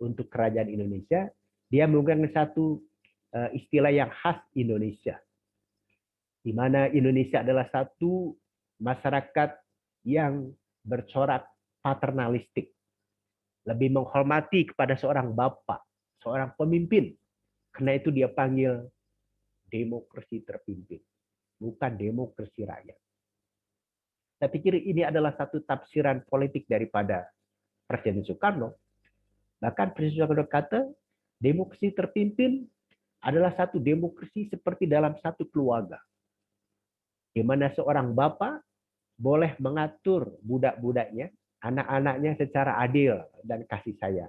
untuk kerajaan Indonesia. Dia menggunakan satu istilah yang khas Indonesia. Di mana Indonesia adalah satu masyarakat yang bercorak paternalistik. Lebih menghormati kepada seorang bapak, seorang pemimpin. Karena itu dia panggil demokrasi terpimpin, bukan demokrasi rakyat. Saya pikir ini adalah satu tafsiran politik daripada Presiden Soekarno. Bahkan Presiden Soekarno kata, demokrasi terpimpin adalah satu demokrasi seperti dalam satu keluarga. Di mana seorang bapak boleh mengatur budak-budaknya, anak-anaknya secara adil dan kasih sayang.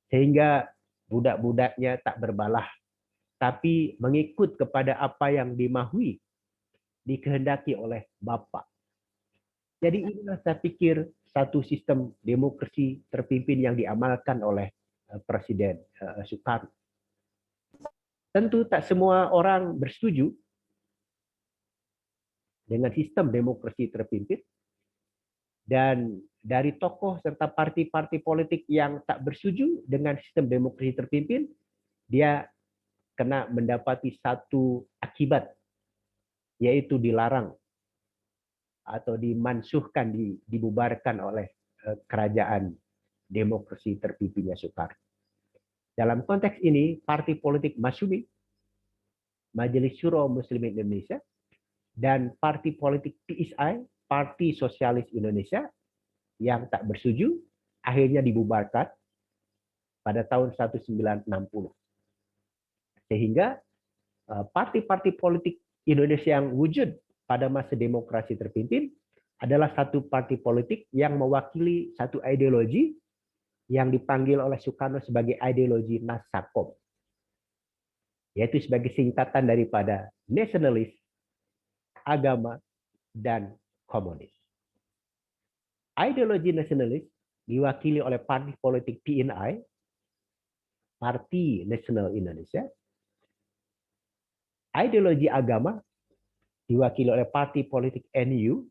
Sehingga budak-budaknya tak berbalah, tapi mengikut kepada apa yang dimahui, dikehendaki oleh bapak. Jadi inilah saya pikir satu sistem demokrasi terpimpin yang diamalkan oleh Presiden Soekarno. Tentu tak semua orang bersetuju dengan sistem demokrasi terpimpin, dan dari tokoh serta parti-parti politik yang tak bersetuju dengan sistem demokrasi terpimpin, dia kena mendapati satu akibat, yaitu dilarang atau dimansuhkan, dibubarkan oleh kerajaan demokrasi terpimpinnya Soekarno. Dalam konteks ini, parti politik Masyumi, Majelis Syuro Muslimin Indonesia, dan parti politik PSI, Parti Sosialis Indonesia, yang tak bersetuju, akhirnya dibubarkan pada tahun 1960. Sehingga parti-parti politik Indonesia yang wujud pada masa demokrasi terpimpin adalah satu parti politik yang mewakili satu ideologi yang dipanggil oleh Soekarno sebagai ideologi Nasakom, yaitu sebagai singkatan daripada nasionalis, agama, dan komunis. Ideologi nasionalis diwakili oleh parti politik PNI, Parti Nasional Indonesia. Ideologi agama diwakili oleh parti politik NU,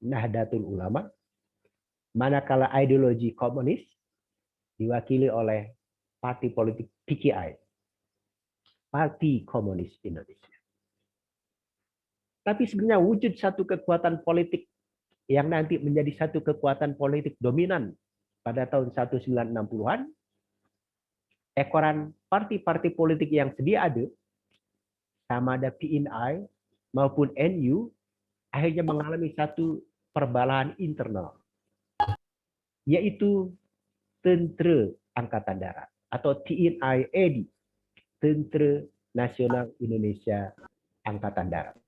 Nahdlatul Ulama. Manakala ideologi komunis diwakili oleh parti politik PKI, Parti Komunis Indonesia. Tapi sebenarnya wujud satu kekuatan politik yang nanti menjadi satu kekuatan politik dominan pada tahun 1960-an, ekoran parti-parti politik yang sedia ada, sama ada PNI maupun NU, akhirnya mengalami satu perbalahan internal, yaitu Tentera Angkatan Darat atau TNI AD, Tentera Nasional Indonesia Angkatan Darat.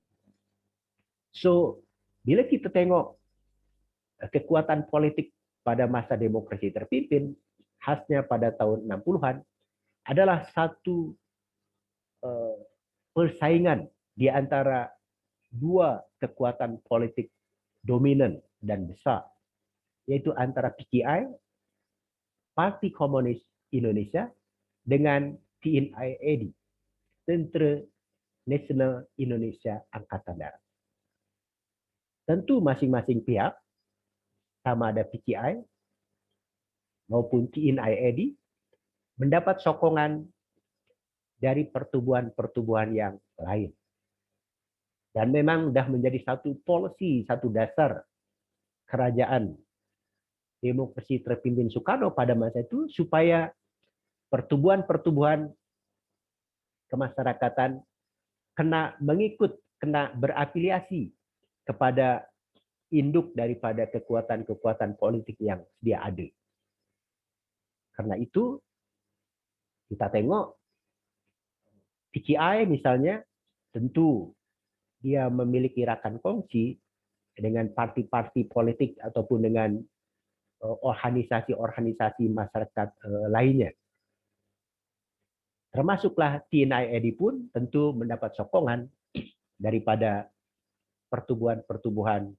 So, bila kita tengok kekuatan politik pada masa demokrasi terpimpin, khasnya pada tahun 60-an, adalah satu persaingan di antara dua kekuatan politik dominan dan besar, yaitu antara PKI, Parti Komunis Indonesia, dengan TNI AD, Tentera Nasional Indonesia Angkatan Darat. Tentu masing-masing pihak, sama ada PKI maupun TNI AD, mendapat sokongan dari pertubuhan-pertubuhan yang lain. Dan memang sudah menjadi satu policy, satu dasar kerajaan demokrasi terpimpin Soekarno pada masa itu, supaya pertubuhan-pertubuhan kemasyarakatan kena berafiliasi kepada induk daripada kekuatan-kekuatan politik yang sedia ada. Karena itu, kita tengok PKI misalnya, tentu dia memiliki rakan kongsi dengan parti-parti politik ataupun dengan organisasi-organisasi masyarakat lainnya. Termasuklah TNI AD pun tentu mendapat sokongan daripada pertubuhan-pertubuhan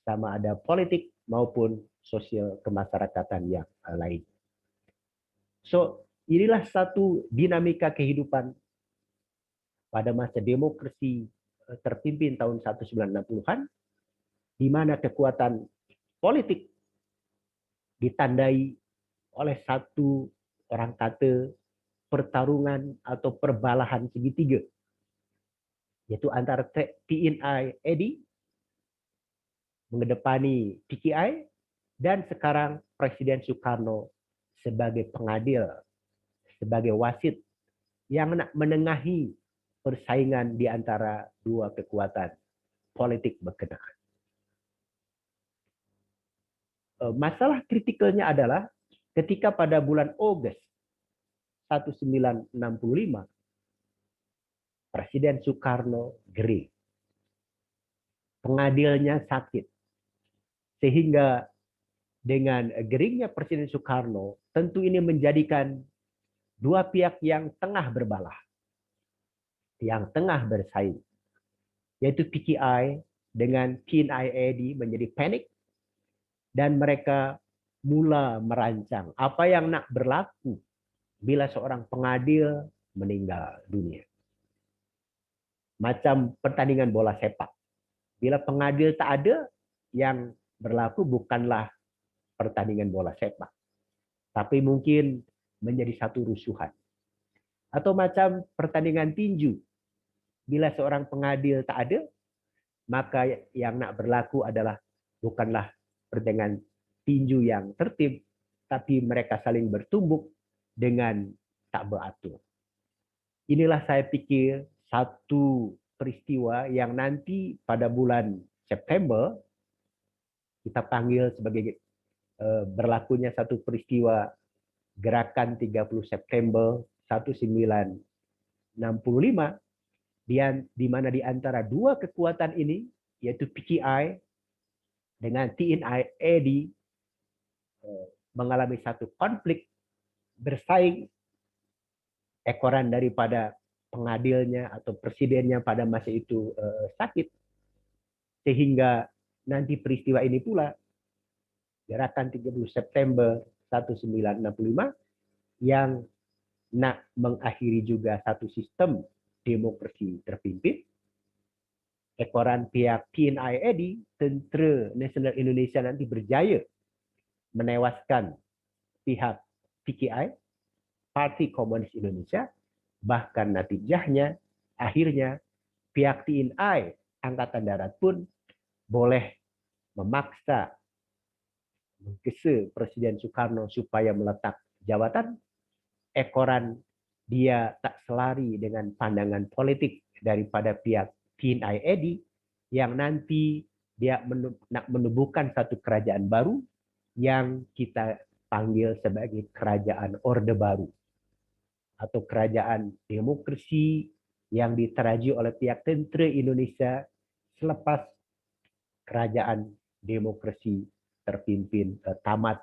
sama ada politik maupun sosial kemasyarakatan yang lain. So, inilah satu dinamika kehidupan pada masa demokrasi terpimpin tahun 1960-an, di mana kekuatan politik ditandai oleh satu, orang kata, pertarungan atau perbalahan segitiga, yaitu antara TNI AD menghadapani PKI, dan sekarang Presiden Soekarno sebagai pengadil, sebagai wasit yang menengahi persaingan di antara dua kekuatan politik berkenaan. Masalah kritikalnya adalah ketika pada bulan Agustus 1965, Presiden Soekarno gering. Pengadilnya sakit. Sehingga dengan geringnya Presiden Soekarno, tentu ini menjadikan dua pihak yang tengah berbalah, yang tengah bersaing, yaitu PKI dengan TNI AD menjadi panik, dan mereka mula merancang apa yang nak berlaku bila seorang pengadil meninggal dunia. Macam pertandingan bola sepak. Bila pengadil tak ada, yang berlaku bukanlah pertandingan bola sepak, tapi mungkin menjadi satu rusuhan. Atau macam pertandingan tinju. Bila seorang pengadil tak ada, maka yang nak berlaku adalah bukanlah pertandingan tinju yang tertib, tapi mereka saling bertumbuk dengan tak beratur. Inilah saya pikir satu peristiwa yang nanti pada bulan September kita panggil sebagai berlakunya satu peristiwa gerakan 30 September 1965, di mana di antara dua kekuatan ini, yaitu PKI dengan TNI-AD, mengalami satu konflik bersaing. Ekoran daripada pengadilnya atau presidennya pada masa itu sakit, sehingga nanti peristiwa ini pula gerakan 30 September 1965 yang nak mengakhiri juga satu sistem demokrasi terpimpin. Ekoran pihak TNI-AD, Tentera Nasional Indonesia, nanti berjaya menewaskan pihak PKI, Parti Komunis Indonesia. Bahkan natijahnya, akhirnya pihak TNI Angkatan Darat pun boleh memaksa, menggesa Presiden Soekarno supaya meletak jabatan. Ekoran dia tak selari dengan pandangan politik daripada pihak TNI-AD yang nanti dia nak menubuhkan satu kerajaan baru yang kita panggil sebagai kerajaan Orde Baru atau kerajaan demokrasi yang diteraji oleh pihak tentera Indonesia selepas kerajaan demokrasi terpimpin tamat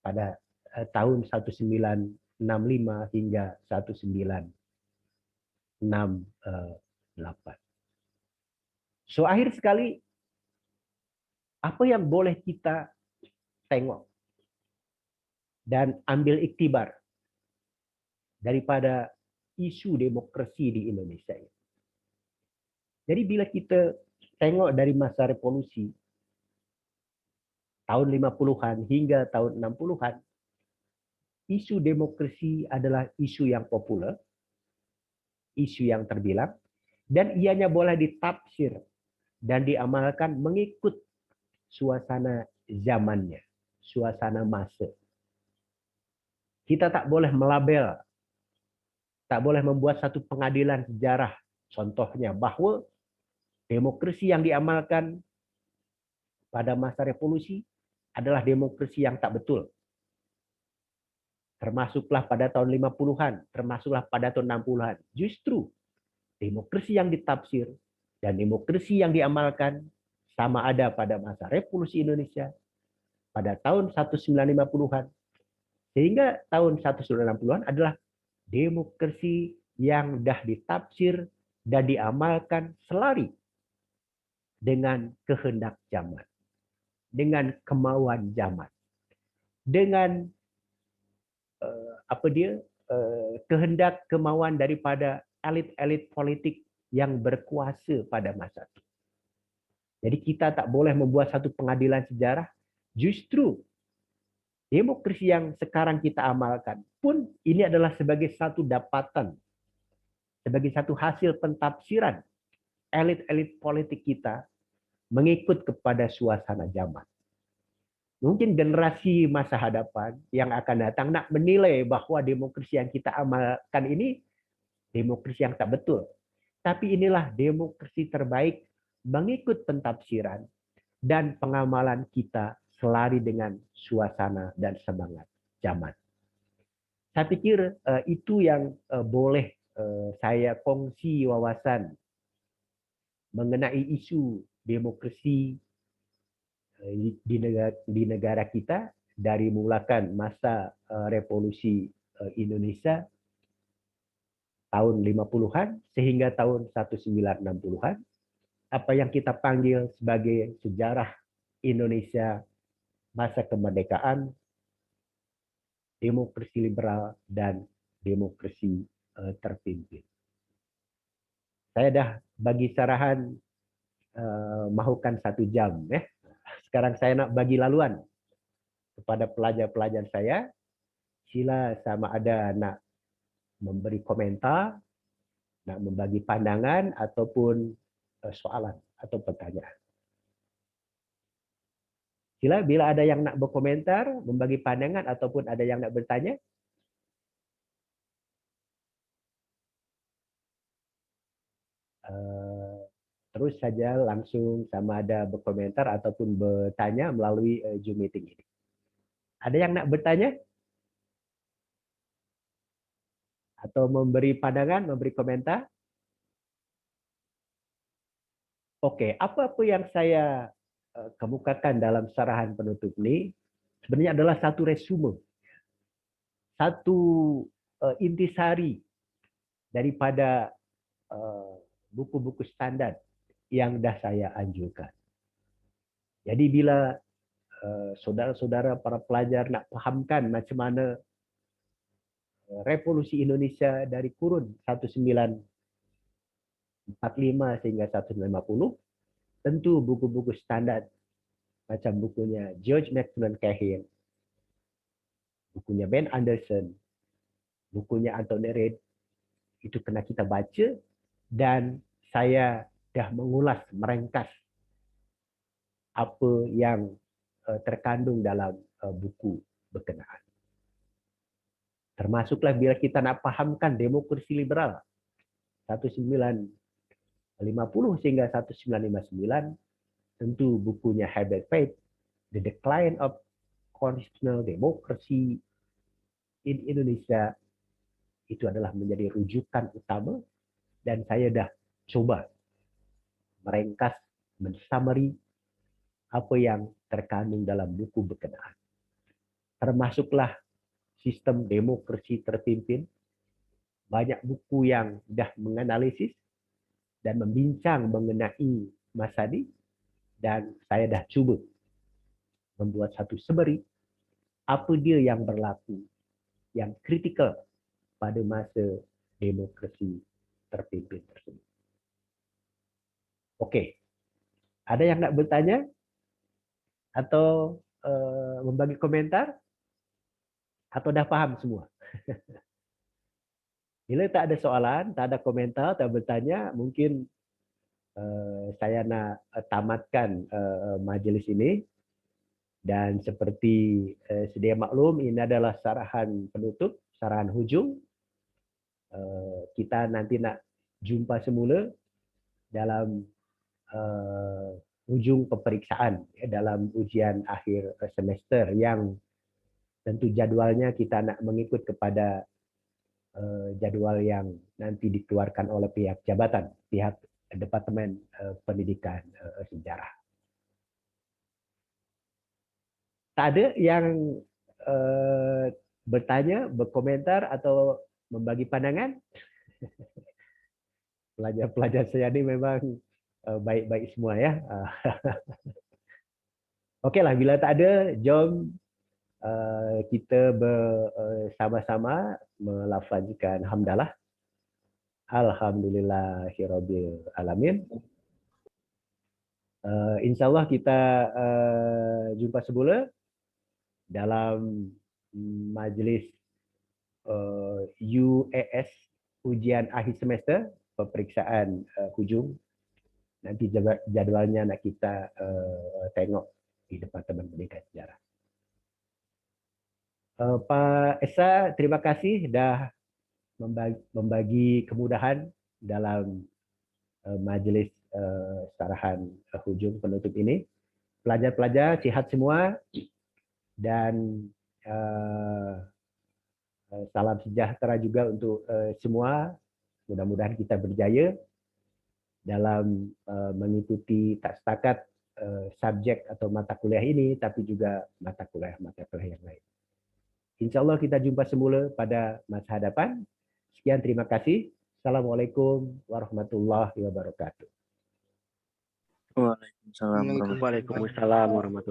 pada tahun 1965 hingga 1968. So akhir sekali, apa yang boleh kita tengok dan ambil iktibar daripada isu demokrasi di Indonesia ini. Jadi bila kita tengok dari masa revolusi tahun 50-an hingga tahun 60-an, isu demokrasi adalah isu yang populer, isu yang terbilang, dan ianya boleh ditafsir dan diamalkan mengikut suasana zamannya, suasana masa. Kita tak boleh melabel, tak boleh membuat satu pengadilan sejarah. Contohnya bahwa demokrasi yang diamalkan pada masa revolusi adalah demokrasi yang tak betul. Termasuklah pada tahun 50-an, termasuklah pada tahun 60-an. Justru demokrasi yang ditafsir dan demokrasi yang diamalkan sama ada pada masa revolusi Indonesia pada tahun 1950-an sehingga tahun 1960-an adalah demokrasi yang dah ditafsir dan diamalkan selari dengan kehendak zaman, dengan kemauan zaman, dengan kehendak kemauan daripada elit-elit politik yang berkuasa pada masa itu. Jadi kita tak boleh membuat satu pengadilan sejarah. Justru demokrasi yang sekarang kita amalkan pun ini adalah sebagai satu dapatan, sebagai satu hasil pentafsiran elit-elit politik kita mengikut kepada suasana zaman. Mungkin generasi masa hadapan yang akan datang nak menilai bahwa demokrasi yang kita amalkan ini demokrasi yang tak betul. Tapi inilah demokrasi terbaik mengikut pentafsiran dan pengamalan kita selari dengan suasana dan semangat zaman. Saya pikir itu yang boleh saya kongsi wawasan mengenai isu demokrasi di negara kita dari mulakan masa revolusi Indonesia tahun 50-an sehingga tahun 1960-an, apa yang kita panggil sebagai sejarah Indonesia masa kemerdekaan, demokrasi liberal, dan demokrasi terpimpin. Saya dah bagi sarahan mahukan 1 jam. Sekarang saya nak bagi laluan kepada pelajar-pelajar saya. Sila sama ada nak memberi komentar, nak membagi pandangan, ataupun soalan atau pertanyaan. Sila bila ada yang nak berkomentar, membagi pandangan, ataupun ada yang nak bertanya. Terus saja langsung sama ada berkomentar ataupun bertanya melalui Zoom meeting ini. Ada yang nak bertanya? Atau memberi pandangan, memberi komentar? Oke, apa-apa yang saya kemukakan dalam sarahan penutup ini sebenarnya adalah satu resume, satu intisari daripada buku-buku standar yang dah saya anjurkan. Jadi bila saudara-saudara para pelajar nak fahamkan macam mana revolusi Indonesia dari kurun 1945 sehingga 1950, tentu buku-buku standar macam bukunya George Macmillan Cahill, bukunya Ben Anderson, bukunya Anthony Reid, itu kena kita baca, dan saya dah mengulas, merengkas apa yang terkandung dalam buku berkenaan. Termasuklah bila kita nak fahamkan demokrasi liberal 1950 sehingga 1959, tentu bukunya Herbert Page, The Decline of Constitutional Democracy in Indonesia, itu adalah menjadi rujukan utama, dan saya dah coba merengkas, mensummary apa yang terkandung dalam buku berkenaan. Termasuklah sistem demokrasi terpimpin, banyak buku yang dah menganalisis dan membincang mengenai masa ini, dan saya dah cuba membuat satu summary apa dia yang berlaku, yang kritikal pada masa demokrasi terpimpin tersebut. Okey, ada yang nak bertanya atau membagi komentar, atau dah faham semua? Bila tak ada soalan, tak ada komentar, tak bertanya, mungkin saya nak tamatkan majlis ini. Dan seperti sedia maklum, ini adalah sarahan penutup, sarahan hujung. Kita nanti nak jumpa semula dalam hujung peperiksaan, dalam ujian akhir semester, yang tentu jadualnya kita nak mengikut kepada jadual yang nanti dikeluarkan oleh pihak jabatan, pihak Departemen Pendidikan Sejarah. Tak ada yang bertanya, berkomentar, atau membagi pandangan? Pelajar-pelajar saya ini memang baik-baik semua ya. Okeylah, bila tak ada, jom kita bersama-sama melafazkan hamdalah. Alhamdulillahirabbil alamin. InsyaAllah kita jumpa semula dalam majlis UAS, ujian akhir semester, peperiksaan hujung. Nanti jadualnya nak kita tengok di Departemen Pendidikan Sejarah. Pak Esa, terima kasih dah membagi kemudahan dalam majlis sarahan hujung penutup ini. Pelajar-pelajar sihat semua, dan salam sejahtera juga untuk semua. Mudah-mudahan kita berjaya dalam mengikuti tak setakat subjek atau mata kuliah ini, tapi juga mata kuliah yang lain. InsyaAllah kita jumpa semula pada masa hadapan. Sekian, terima kasih. Assalamualaikum warahmatullahi wabarakatuh. Waalaikumsalam warahmatullahi Waalaikumsalam warahmatullahi